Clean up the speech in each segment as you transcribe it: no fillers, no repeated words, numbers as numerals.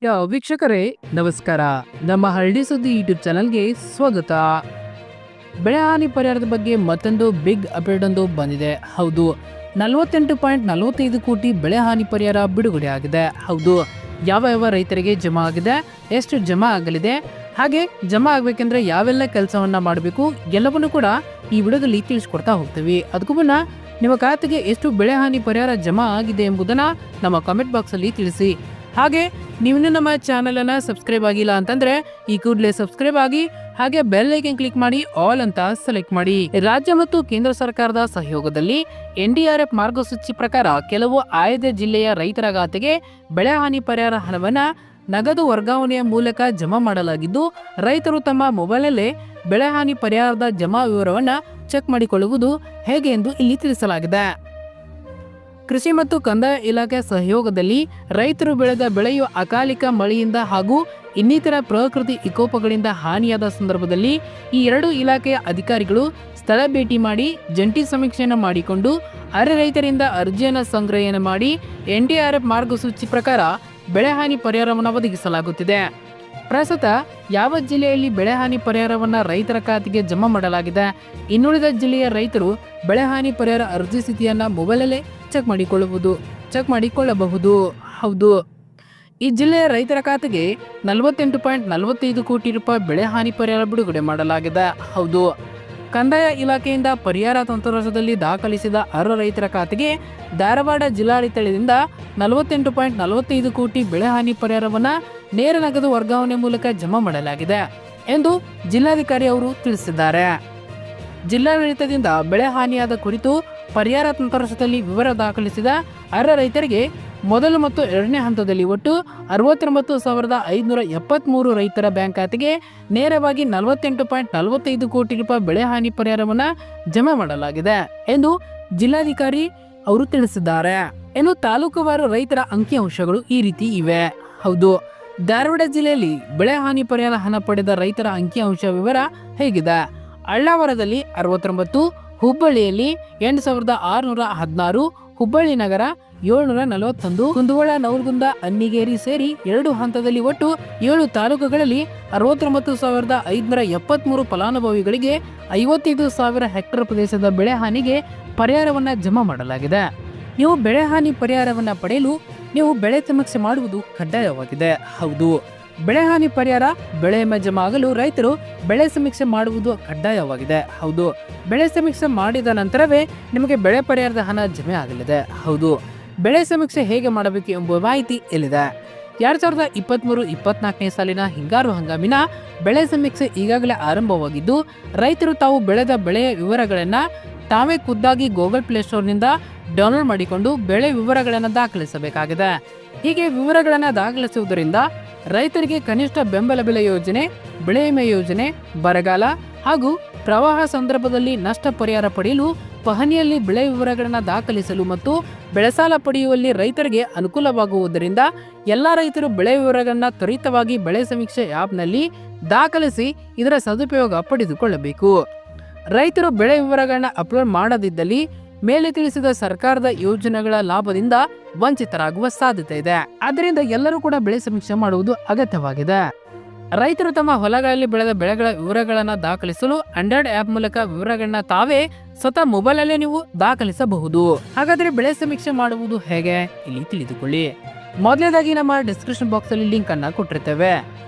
ವೀಕ್ಷಕರೇ ನಮಸ್ಕಾರ. ನಮ್ಮ ಹಳ್ಳಿ ಸುದ್ದಿ ಯೂಟ್ಯೂಬ್ ಚಾನಲ್ಗೆ ಸ್ವಾಗತ. ಬೆಳೆ ಹಾನಿ ಪರಿಹಾರದ ಬಗ್ಗೆ ಮತ್ತೊಂದು ಬಿಗ್ ಅಪ್ಡೇಟ್ ಒಂದು ಬಂದಿದೆ. ಹೌದು, 48.45 ಕೋಟಿ ಬೆಳೆ ಹಾನಿ ಪರಿಹಾರ ಬಿಡುಗಡೆ ಆಗಿದೆ. ಹೌದು, ಯಾವ ರೈತರಿಗೆ ಜಮಾ ಆಗಿದೆ, ಎಷ್ಟು ಜಮಾ ಆಗಲಿದೆ, ಹಾಗೆ ಜಮಾ ಆಗಬೇಕೆಂದ್ರೆ ಯಾವೆಲ್ಲ ಕೆಲಸವನ್ನ ಮಾಡಬೇಕು ಎಲ್ಲವನ್ನೂ ಕೂಡ ಈ ವಿಡಿಯೋದಲ್ಲಿ ತಿಳಿಸ್ಕೊಡ್ತಾ ಹೋಗ್ತೀವಿ. ಅದಕ್ಕೂ ಮುನ್ನ ನಿಮ್ಮ ಖಾತೆಗೆ ಎಷ್ಟು ಬೆಳೆ ಹಾನಿ ಪರಿಹಾರ ಜಮಾ ಆಗಿದೆ ಎಂಬುದನ್ನ ನಮ್ಮ ಕಾಮೆಂಟ್ ಬಾಕ್ಸ್ ಅಲ್ಲಿ ತಿಳಿಸಿ. ಹಾಗೆ ನೀವು ನಮ್ಮ ಚಾನೆಲ್ ಅನ್ನ ಸಬ್ಸ್ಕ್ರೈಬ್ ಆಗಿಲ್ಲ ಅಂತಂದ್ರೆ ಈ ಕೂಡಲೇ ಸಬ್ಸ್ಕ್ರೈಬ್ ಆಗಿ, ಹಾಗೆ ಬೆಲ್ ಐಕನ್ ಕ್ಲಿಕ್ ಮಾಡಿ ಆಲ್ ಅಂತ ಸೆಲೆಕ್ಟ್ ಮಾಡಿ. ರಾಜ್ಯ ಮತ್ತು ಕೇಂದ್ರ ಸರ್ಕಾರದ ಸಹಯೋಗದಲ್ಲಿ NDRF ಮಾರ್ಗಸೂಚಿ ಪ್ರಕಾರ ಕೆಲವು ಆಯ್ದ ಜಿಲ್ಲೆಯ ರೈತರ ಖಾತೆಗೆ ಬೆಳೆ ಹಾನಿ ಪರಿಹಾರ ಹಣವನ್ನ ನಗದು ವರ್ಗಾವಣೆಯ ಮೂಲಕ ಜಮಾ ಮಾಡಲಾಗಿದ್ದು, ರೈತರು ತಮ್ಮ ಮೊಬೈಲಲ್ಲೇ ಬೆಳೆ ಹಾನಿ ಪರಿಹಾರದ ಜಮಾ ವಿವರವನ್ನ ಚೆಕ್ ಮಾಡಿಕೊಳ್ಳುವುದು ಹೇಗೆ ಎಂದು ಇಲ್ಲಿ ತಿಳಿಸಲಾಗಿದೆ. ಕೃಷಿ ಮತ್ತು ಕಂದಾಯ ಇಲಾಖೆ ಸಹಯೋಗದಲ್ಲಿ ರೈತರು ಬೆಳೆದ ಬೆಳೆಯು ಅಕಾಲಿಕ ಮಳೆಯಿಂದ ಹಾಗೂ ಇನ್ನಿತರ ಪ್ರಕೃತಿ ವಿಕೋಪಗಳಿಂದ ಹಾನಿಯಾದ ಸಂದರ್ಭದಲ್ಲಿ ಈ ಎರಡು ಇಲಾಖೆಯ ಅಧಿಕಾರಿಗಳು ಸ್ಥಳ ಭೇಟಿ ಮಾಡಿ ಜಂಟಿ ಸಮೀಕ್ಷೆಯನ್ನು ಮಾಡಿಕೊಂಡು ಅರೆ ರೈತರಿಂದ ಅರ್ಜಿಯನ್ನು ಸಂಗ್ರಹಣೆ ಮಾಡಿ NDRF ಮಾರ್ಗಸೂಚಿ ಪ್ರಕಾರ ಬೆಳೆ ಹಾನಿ ಪರಿಹಾರವನ್ನು ಒದಗಿಸಲಾಗುತ್ತಿದೆ. ಪ್ರಸ್ತುತ ಯಾವ ಜಿಲ್ಲೆಯಲ್ಲಿ ಬೆಳೆ ಹಾನಿ ಪರಿಹಾರವನ್ನು ರೈತರ ಖಾತೆಗೆ ಜಮಾ ಮಾಡಲಾಗಿದೆ, ಇನ್ನುಳಿದ ಜಿಲ್ಲೆಯ ರೈತರು ಬೆಳೆ ಹಾನಿ ಪರಿಹಾರ ಅರ್ಜಿ ಸ್ಥಿತಿಯನ್ನು ಮೊಬೈಲಲ್ಲೇ ಚೆಕ್ ಮಾಡಿಕೊಳ್ಳಬಹುದು. ಹೌದು, ಈ ಜಿಲ್ಲೆಯ ರೈತರ ಖಾತೆಗೆ 48.45 ಕೋಟಿ ರೂಪಾಯಿ ಬೆಳೆ ಹಾನಿ ಪರಿಹಾರ ಬಿಡುಗಡೆ ಮಾಡಲಾಗಿದೆ. ಹೌದು, ಕಂದಾಯ ಇಲಾಖೆಯಿಂದ ಪರಿಹಾರ ತಂತ್ರಾಂಶದಲ್ಲಿ ದಾಖಲಿಸಿದ ಅರ್ಹ ರೈತರ ಖಾತೆಗೆ ಧಾರವಾಡ ಜಿಲ್ಲಾಡಳಿತದಿಂದ 48.45 ಕೋಟಿ ಬೆಳೆ ಹಾನಿ ಪರಿಹಾರವನ್ನು ನೇರ ನಗದು ವರ್ಗಾವಣೆ ಮೂಲಕ ಜಮಾ ಮಾಡಲಾಗಿದೆ ಎಂದು ಜಿಲ್ಲಾಧಿಕಾರಿ ಅವರು ತಿಳಿಸಿದ್ದಾರೆ. ಜಿಲ್ಲಾಡಳಿತದಿಂದ ಬೆಳೆ ಹಾನಿಯಾದ ಕುರಿತು ಪರಿಹಾರ ತಂತ್ರಾಂಶದಲ್ಲಿ ವಿವರ ದಾಖಲಿಸಿದ ಅರ್ಹ ರೈತರಿಗೆ ಮೊದಲು ಮತ್ತು ಎರಡನೇ ಹಂತದಲ್ಲಿ ಒಟ್ಟು 69,573 ರೈತರ ಬ್ಯಾಂಕ್ ಖಾತೆಗೆ ನೇರವಾಗಿ 48.45 ಕೋಟಿ ರೂಪಾಯಿ ಬೆಳೆ ಹಾನಿ ಪರಿಹಾರವನ್ನು ಜಮಾ ಮಾಡಲಾಗಿದೆ ಎಂದು ಜಿಲ್ಲಾಧಿಕಾರಿ ಅವರು ತಿಳಿಸಿದ್ದಾರೆ. ಇನ್ನು ತಾಲೂಕುವಾರು ರೈತರ ಅಂಕಿಅಂಶಗಳು ಈ ರೀತಿ ಇವೆ. ಹೌದು, ಧಾರವಾಡ ಜಿಲ್ಲೆಯಲ್ಲಿ ಬೆಳೆ ಹಾನಿ ಪರಿಹಾರ ಹಣ ಪಡೆದ ರೈತರ ಅಂಕಿಅಂಶ ವಿವರ ಹೇಗಿದೆ. ಅಳ್ಳಾವರದಲ್ಲಿ 69, ಹುಬ್ಬಳ್ಳಿಯಲ್ಲಿ 8,616, ಹುಬ್ಬಳ್ಳಿ ನಗರ 741, ಕುಂದಗೋಳ, ನವಲಗುಂದ, ಅನ್ನಿಗೇರಿ ಸೇರಿ 2 ಹಂತದಲ್ಲಿ ಒಟ್ಟು 7 ತಾಲೂಕುಗಳಲ್ಲಿ 69,573 ಫಲಾನುಭವಿಗಳಿಗೆ 55,000 ಹೆಕ್ಟೇರ್ ಪ್ರದೇಶದ ಬೆಳೆ ಹಾನಿಗೆ ಪರಿಹಾರವನ್ನು ಜಮಾ ಮಾಡಲಾಗಿದೆ. ನೀವು ಬೆಳೆ ಹಾನಿ ಪರಿಹಾರವನ್ನು ಪಡೆಯಲು ನೀವು ಬೆಳೆ ಸಮೀಕ್ಷೆ ಮಾಡುವುದು ಕಡ್ಡಾಯವಾಗಿದೆ. ಹೌದು, ಬೆಳೆ ಹಾನಿ ಪರಿಹಾರ ಬೆಳೆ ವಿಮೆ ಜಮಾ ಆಗಲು ರೈತರು ಬೆಳೆ ಸಮೀಕ್ಷೆ ಮಾಡುವುದು ಕಡ್ಡಾಯವಾಗಿದೆ. ಹೌದು, ಬೆಳೆ ಸಮೀಕ್ಷೆ ಮಾಡಿದ ನಂತರವೇ ನಿಮಗೆ ಬೆಳೆ ಪರಿಹಾರದ ಹಣ ಜಮೆ ಆಗಲಿದೆ. ಹೌದು, ಬೆಳೆ ಸಮೀಕ್ಷೆ ಹೇಗೆ ಮಾಡಬೇಕು ಎಂಬ ಮಾಹಿತಿ ಇಲ್ಲಿದೆ. 2023-24ನೇ ಸಾಲಿನ ಹಿಂಗಾರು ಹಂಗಾಮಿನ ಬೆಳೆ ಸಮೀಕ್ಷೆ ಈಗಾಗಲೇ ಆರಂಭವಾಗಿದ್ದು, ರೈತರು ತಾವು ಬೆಳೆದ ಬೆಳೆಯ ವಿವರಗಳನ್ನು ತಾವೇ ಖುದ್ದಾಗಿ ಗೂಗಲ್ ಪ್ಲೇಸ್ಟೋರ್ನಿಂದ ಡೌನ್ಲೋಡ್ ಮಾಡಿಕೊಂಡು ಬೆಳೆ ವಿವರಗಳನ್ನು ದಾಖಲಿಸಬೇಕಾಗಿದೆ. ಹೀಗೆ ವಿವರಗಳನ್ನು ದಾಖಲಿಸುವುದರಿಂದ ರೈತರಿಗೆ ಕನಿಷ್ಠ ಬೆಂಬಲ ಬೆಲೆ ಯೋಜನೆ, ಬೆಳೆ ವಿಮೆ ಯೋಜನೆ, ಬರಗಾಲ ಹಾಗೂ ಪ್ರವಾಹ ಸಂದರ್ಭದಲ್ಲಿ ನಷ್ಟ ಪರಿಹಾರ ಪಡೆಯಲು ಪಹಣಿಯಲ್ಲಿ ಬೆಳೆ ವಿವರಗಳನ್ನು ದಾಖಲಿಸಲು ಮತ್ತು ಬೆಳೆ ಸಾಲ ಪಡೆಯುವಲ್ಲಿ ರೈತರಿಗೆ ಅನುಕೂಲವಾಗುವುದರಿಂದ ಎಲ್ಲ ರೈತರು ಬೆಳೆ ವಿವರಗಳನ್ನು ತ್ವರಿತವಾಗಿ ಬೆಳೆ ಸಮೀಕ್ಷೆ ಆ್ಯಪ್ನಲ್ಲಿ ದಾಖಲಿಸಿ ಇದರ ಸದುಪಯೋಗ ಪಡೆದುಕೊಳ್ಳಬೇಕು. ರೈತರು ಬೆಳೆ ವಿವರಗಳನ್ನ ಅಪ್ಲೋಡ್ ಮಾಡದಿದ್ದಲ್ಲಿ ಮೇಲೆ ತಿಳಿಸಿದ ಸರ್ಕಾರದ ಯೋಜನೆಗಳ ಲಾಭದಿಂದ ವಂಚಿತರಾಗುವ ಸಾಧ್ಯತೆ ಇದೆ. ಆದ್ದರಿಂದ ಎಲ್ಲರೂ ಕೂಡ ಬೆಳೆ ಸಮೀಕ್ಷೆ ಮಾಡುವುದು ಅಗತ್ಯವಾಗಿದೆ. ರೈತರು ತಮ್ಮ ಹೊಲಗಳಲ್ಲಿ ಬೆಳೆದ ಬೆಳೆಗಳ ವಿವರಗಳನ್ನು ದಾಖಲಿಸಲು ಆಂಡ್ರಾಯ್ಡ್ ಆ್ಯಪ್ ಮೂಲಕ ವಿವರಗಳನ್ನ ತಾವೇ ಸ್ವತಃ ಮೊಬೈಲಲ್ಲೇ ನೀವು ದಾಖಲಿಸಬಹುದು. ಹಾಗಾದರೆ ಬೆಳೆ ಸಮೀಕ್ಷೆ ಮಾಡುವುದು ಹೇಗೆ ಇಲ್ಲಿ ತಿಳಿದುಕೊಳ್ಳಿ. ಮೊದಲನೇದಾಗಿ ನಮ್ಮ ಡಿಸ್ಕ್ರಿಪ್ಷನ್ ಬಾಕ್ಸ್ ಅಲ್ಲಿ ಲಿಂಕ್ ಅನ್ನ ಕೊಟ್ಟಿರ್ತೇವೆ.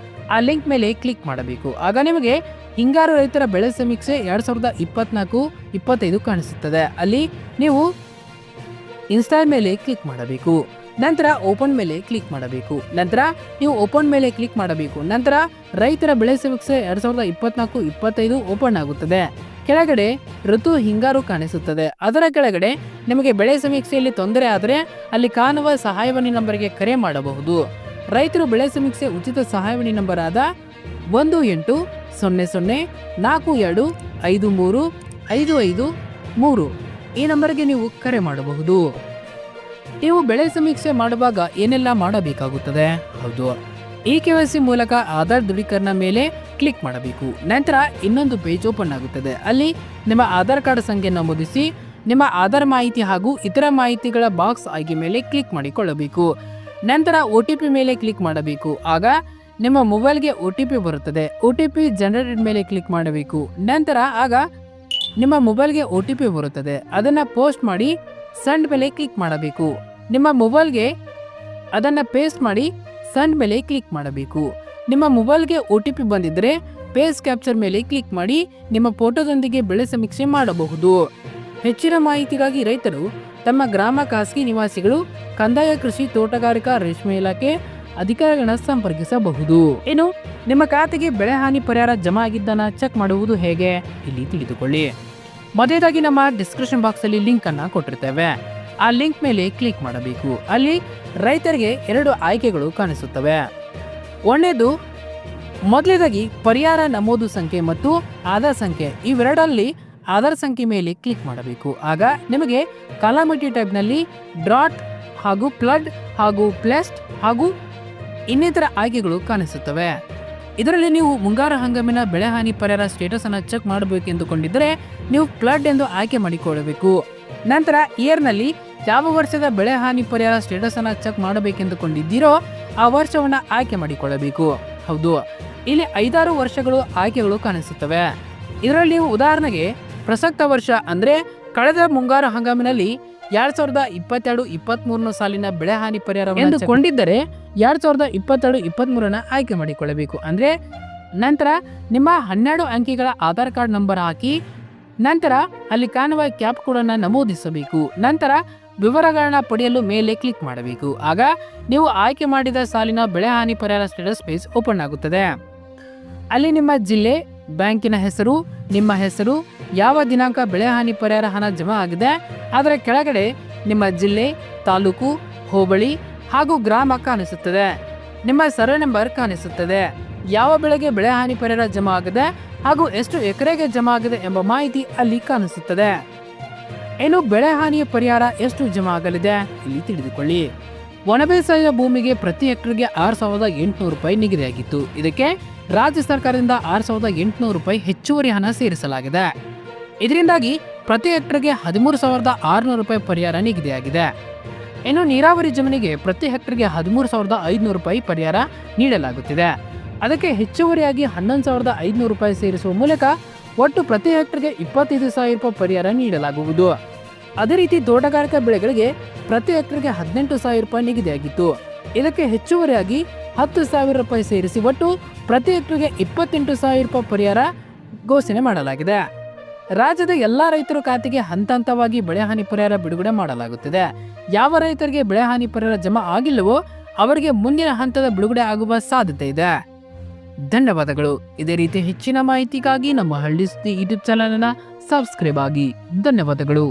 ಆ ಲಿಂಕ್ ಮೇಲೆ ಕ್ಲಿಕ್ ಮಾಡಬೇಕು. ಆಗ ನಿಮಗೆ ಹಿಂಗಾರು ರೈತರ ಬೆಳೆ ಸಮೀಕ್ಷೆ 2024-25 ಕಾಣಿಸುತ್ತದೆ. ಅಲ್ಲಿ ನೀವು ಇನ್ಸ್ಟಾಲ್ ಮೇಲೆ ಕ್ಲಿಕ್ ಮಾಡಬೇಕು. ನಂತರ ಓಪನ್ ಮೇಲೆ ಕ್ಲಿಕ್ ಮಾಡಬೇಕು. ನಂತರ ನೀವು ಓಪನ್ ಮೇಲೆ ಕ್ಲಿಕ್ ಮಾಡಬೇಕು. ನಂತರ ರೈತರ ಬೆಳೆ ಸಮೀಕ್ಷೆ 2024-25 ಓಪನ್ ಆಗುತ್ತದೆ. ಕೆಳಗಡೆ ಋತು ಹಿಂಗಾರು ಕಾಣಿಸುತ್ತದೆ. ಅದರ ಕೆಳಗಡೆ ನಿಮಗೆ ಬೆಳೆ ಸಮೀಕ್ಷೆಯಲ್ಲಿ ತೊಂದರೆ ಆದರೆ ಅಲ್ಲಿ ಕಾಣುವ ಸಹಾಯವಾಣಿ ನಂಬರ್ಗೆ ಕರೆ ಮಾಡಬಹುದು. ರೈತರು ಬೆಳೆ ಸಮೀಕ್ಷೆ ಉಚಿತ ಸಹಾಯವಾಣಿ ನಂಬರ್ ಆದ 180042535553 ಈ ನಂಬರ್ಗೆ ನೀವು ಕರೆ ಮಾಡಬಹುದು. ನೀವು ಬೆಳೆ ಸಮೀಕ್ಷೆ ಮಾಡುವಾಗ ಏನೆಲ್ಲ ಮಾಡಬೇಕಾಗುತ್ತದೆ? ಹೌದು, KYC ಮೂಲಕ ಆಧಾರ್ ದೃಢೀಕರಣ ಮೇಲೆ ಕ್ಲಿಕ್ ಮಾಡಬೇಕು. ನಂತರ ಇನ್ನೊಂದು ಪೇಜ್ ಓಪನ್ ಆಗುತ್ತದೆ. ಅಲ್ಲಿ ನಿಮ್ಮ ಆಧಾರ್ ಕಾರ್ಡ್ ಸಂಖ್ಯೆ ನಮೂದಿಸಿ ನಿಮ್ಮ ಆಧಾರ್ ಮಾಹಿತಿ ಹಾಗೂ ಇತರ ಮಾಹಿತಿಗಳ ಬಾಕ್ಸ್ ಆಯ್ಕೆ ಮೇಲೆ ಕ್ಲಿಕ್ ಮಾಡಿಕೊಳ್ಳಬೇಕು. ನಂತರ OTP ಮೇಲೆ ಕ್ಲಿಕ್ ಮಾಡಬೇಕು. ಆಗ ನಿಮ್ಮ ಮೊಬೈಲ್ಗೆ OTP ಬರುತ್ತದೆ. OTP ಜನರೇಟೆಡ್ ಮೇಲೆ ಕ್ಲಿಕ್ ಮಾಡಬೇಕು. ನಂತರ ಆಗ ನಿಮ್ಮ ಮೊಬೈಲ್ಗೆ OTP ಬರುತ್ತದೆ. ಅದನ್ನು ಪೋಸ್ಟ್ ಮಾಡಿ ಸೆಂಡ್ ಮೇಲೆ ಕ್ಲಿಕ್ ಮಾಡಬೇಕು. ನಿಮ್ಮ ಮೊಬೈಲ್ಗೆ ಅದನ್ನು ಪೇಸ್ಟ್ ಮಾಡಿ ಸೆಂಡ್ ಮೇಲೆ ಕ್ಲಿಕ್ ಮಾಡಬೇಕು. ನಿಮ್ಮ ಮೊಬೈಲ್ಗೆ OTP ಬಂದಿದ್ದರೆ ಪೇಜ್ ಕ್ಯಾಪ್ಚರ್ ಮೇಲೆ ಕ್ಲಿಕ್ ಮಾಡಿ ನಿಮ್ಮ ಫೋಟೋದೊಂದಿಗೆ ಬೆಳೆ ಸಮೀಕ್ಷೆ ಮಾಡಬಹುದು. ಹೆಚ್ಚಿನ ಮಾಹಿತಿಗಾಗಿ ರೈತರು ತಮ್ಮ ಗ್ರಾಮ ಖಾಸಗಿ ನಿವಾಸಿಗಳು, ಕಂದಾಯ, ಕೃಷಿ, ತೋಟಗಾರಿಕಾ, ರೇಷ್ಮೆ ಇಲಾಖೆ ಅಧಿಕಾರಿಗಳನ್ನ ಸಂಪರ್ಕಿಸಬಹುದು. ಇನ್ನು ನಿಮ್ಮ ಖಾತೆಗೆ ಬೆಳೆ ಹಾನಿ ಪರಿಹಾರ ಜಮಾ ಆಗಿದ್ದನ್ನು ಚೆಕ್ ಮಾಡುವುದು ಹೇಗೆ ಇಲ್ಲಿ ತಿಳಿದುಕೊಳ್ಳಿ. ಮೊದಲನೇದಾಗಿ ನಮ್ಮ ಡಿಸ್ಕ್ರಿಪ್ಷನ್ ಬಾಕ್ಸ್ ಅಲ್ಲಿ ಲಿಂಕ್ ಅನ್ನ ಕೊಟ್ಟಿರ್ತೇವೆ. ಆ ಲಿಂಕ್ ಮೇಲೆ ಕ್ಲಿಕ್ ಮಾಡಬೇಕು. ಅಲ್ಲಿ ರೈತರಿಗೆ 2 ಆಯ್ಕೆಗಳು ಕಾಣಿಸುತ್ತವೆ. ಮೊದಲನೇದಾಗಿ ಪರಿಹಾರ ನಮೂದು ಸಂಖ್ಯೆ ಮತ್ತು ಆಧಾರ್ ಸಂಖ್ಯೆ, ಇವೆರಡರಲ್ಲಿ ಆಧಾರ್ ಸಂಖ್ಯೆ ಮೇಲೆ ಕ್ಲಿಕ್ ಮಾಡಬೇಕು. ಆಗ ನಿಮಗೆ ಕಾಲಾಮಿಟಿ ಟೈಪ್ನಲ್ಲಿ ಡಾಟ್ ಹಾಗೂ ಫ್ಲಡ್ ಹಾಗೂ ಪ್ಲಸ್ಟ್ ಹಾಗೂ ಇನ್ನಿತರ ಆಯ್ಕೆಗಳು ಕಾಣಿಸುತ್ತವೆ. ಇದರಲ್ಲಿ ನೀವು ಮುಂಗಾರು ಹಂಗಾಮಿನ ಬೆಳೆ ಹಾನಿ ಪರಿಹಾರ ಸ್ಟೇಟಸ್ ಅನ್ನು ಚೆಕ್ ಮಾಡಬೇಕೆಂದುಕೊಂಡಿದ್ದರೆ ನೀವು ಫ್ಲಡ್ ಎಂದು ಆಯ್ಕೆ ಮಾಡಿಕೊಳ್ಳಬೇಕು. ನಂತರ ಇಯರ್ನಲ್ಲಿ ಯಾವ ವರ್ಷದ ಬೆಳೆ ಹಾನಿ ಪರಿಹಾರ ಸ್ಟೇಟಸ್ ಅನ್ನು ಚೆಕ್ ಮಾಡಬೇಕೆಂದುಕೊಂಡಿದ್ದೀರೋ ಆ ವರ್ಷವನ್ನು ಆಯ್ಕೆ ಮಾಡಿಕೊಳ್ಳಬೇಕು. ಹೌದು, ಇಲ್ಲಿ 5-6 ವರ್ಷಗಳು ಆಯ್ಕೆಗಳು ಕಾಣಿಸುತ್ತವೆ. ಇದರಲ್ಲಿ ನೀವು ಉದಾಹರಣೆಗೆ ಪ್ರಸಕ್ತ ವರ್ಷ ಅಂದರೆ ಕಳೆದ ಮುಂಗಾರು ಹಂಗಾಮಿನಲ್ಲಿ 2022-23 ಸಾಲಿನ ಬೆಳೆ ಹಾನಿ ಪರಿಹಾರ ಎಂದುಕೊಂಡಿದ್ದರೆ 2022-23 ಆಯ್ಕೆ ಮಾಡಿಕೊಳ್ಳಬೇಕು. ಅಂದರೆ ನಂತರ ನಿಮ್ಮ 12 ಅಂಕಿಗಳ ಆಧಾರ್ ಕಾರ್ಡ್ ನಂಬರ್ ಹಾಕಿ ನಂತರ ಅಲ್ಲಿ ಕಾಣುವ ಕ್ಯಾಪ್ ಕೋಡನ್ನು ನಮೂದಿಸಬೇಕು. ನಂತರ ವಿವರಗಳನ್ನ ಪಡೆಯಲು ಮೇಲೆ ಕ್ಲಿಕ್ ಮಾಡಬೇಕು. ಆಗ ನೀವು ಆಯ್ಕೆ ಮಾಡಿದ ಸಾಲಿನ ಬೆಳೆ ಹಾನಿ ಪರಿಹಾರ ಸ್ಟೇಟಸ್ ಪೇಜ್ ಓಪನ್ ಆಗುತ್ತದೆ. ಅಲ್ಲಿ ನಿಮ್ಮ ಜಿಲ್ಲೆ, ಬ್ಯಾಂಕಿನ ಹೆಸರು, ನಿಮ್ಮ ಹೆಸರು, ಯಾವ ದಿನಾಂಕ ಬೆಳೆ ಹಾನಿ ಪರಿಹಾರ ಹಣ ಜಮಾ ಆಗಿದೆ, ಅದರ ಕೆಳಗಡೆ ನಿಮ್ಮ ಜಿಲ್ಲೆ, ತಾಲೂಕು, ಹೋಬಳಿ ಹಾಗೂ ಗ್ರಾಮ ಕಾಣಿಸುತ್ತದೆ. ನಿಮ್ಮ ಸರ್ವೆ ನಂಬರ್ ಕಾಣಿಸುತ್ತದೆ. ಯಾವ ಬೆಳೆಗೆ ಬೆಳೆ ಹಾನಿ ಪರಿಹಾರ ಜಮಾ ಆಗಿದೆ ಹಾಗೂ ಎಷ್ಟು ಎಕರೆಗೆ ಜಮಾ ಆಗಿದೆ ಎಂಬ ಮಾಹಿತಿ ಅಲ್ಲಿ ಕಾಣಿಸುತ್ತದೆ. ಇನ್ನು ಬೆಳೆ ಹಾನಿಯ ಪರಿಹಾರ ಎಷ್ಟು ಜಮಾ ಆಗಲಿದೆ ಇಲ್ಲಿ ತಿಳಿದುಕೊಳ್ಳಿ. ಒಣಬೇಸಾಯ ಭೂಮಿಗೆ ಪ್ರತಿ ಹೆಕ್ಟರ್ಗೆ 6,800 ರೂಪಾಯಿ ನಿಗದಿಯಾಗಿತ್ತು. ಇದಕ್ಕೆ ರಾಜ್ಯ ಸರ್ಕಾರದಿಂದ 6,800 ರೂಪಾಯಿ ಹೆಚ್ಚುವರಿ ಹಣ ಸೇರಿಸಲಾಗಿದೆ. ಇದರಿಂದಾಗಿ ಪ್ರತಿ ಹೆಕ್ಟರ್ಗೆ 13,600 ರೂಪಾಯಿ ಪರಿಹಾರ ನಿಗದಿಯಾಗಿದೆ. ಇನ್ನು ನೀರಾವರಿ ಜಮೀನಿಗೆ ಪ್ರತಿ ಹೆಕ್ಟರ್ಗೆ 13,500 ರೂಪಾಯಿ ಪರಿಹಾರ ನೀಡಲಾಗುತ್ತಿದೆ. ಅದಕ್ಕೆ ಹೆಚ್ಚುವರಿಯಾಗಿ 11,500 ರೂಪಾಯಿ ಸೇರಿಸುವ ಮೂಲಕ ಒಟ್ಟು ಪ್ರತಿ ಹೆಕ್ಟರ್ಗೆ 25,000 ರೂಪಾಯಿ ಪರಿಹಾರ ನೀಡಲಾಗುವುದು. ಅದೇ ರೀತಿ ತೋಟಗಾರಿಕಾ ಬೆಳೆಗಳಿಗೆ ಪ್ರತಿ ಹೆಕ್ಟರ್ಗೆ 18,000 ರೂಪಾಯಿ ನಿಗದಿಯಾಗಿತ್ತು. ಇದಕ್ಕೆ ಹೆಚ್ಚುವರಿಯಾಗಿ 10,000 ರೂಪಾಯಿ ಸೇರಿಸಿ ಒಟ್ಟು ಪ್ರತಿ ಹೆಕ್ಟರ್ಗೆ 28,000 ರೂಪಾಯಿ ಪರಿಹಾರ ಘೋಷಣೆ ಮಾಡಲಾಗಿದೆ. ರಾಜ್ಯದ ಎಲ್ಲ ರೈತರ ಖಾತೆಗೆ ಹಂತ ಹಂತವಾಗಿ ಬೆಳೆ ಹಾನಿ ಪರಿಹಾರ ಬಿಡುಗಡೆ ಮಾಡಲಾಗುತ್ತದೆ. ಯಾವ ರೈತರಿಗೆ ಬೆಳೆ ಹಾನಿ ಪರಿಹಾರ ಜಮಾ ಆಗಿಲ್ಲವೋ ಅವರಿಗೆ ಮುಂದಿನ ಹಂತದ ಬಿಡುಗಡೆ ಆಗುವ ಸಾಧ್ಯತೆ ಇದೆ. ಧನ್ಯವಾದಗಳು. ಇದೇ ರೀತಿ ಹೆಚ್ಚಿನ ಮಾಹಿತಿಗಾಗಿ ನಮ್ಮ ಹಳ್ಳಿ ಸುದ್ದಿ ಯೂಟ್ಯೂಬ್ ಚಾನಲ್ ಅನ್ನು ಸಬ್ಸ್ಕ್ರೈಬ್ ಆಗಿ. ಧನ್ಯವಾದಗಳು.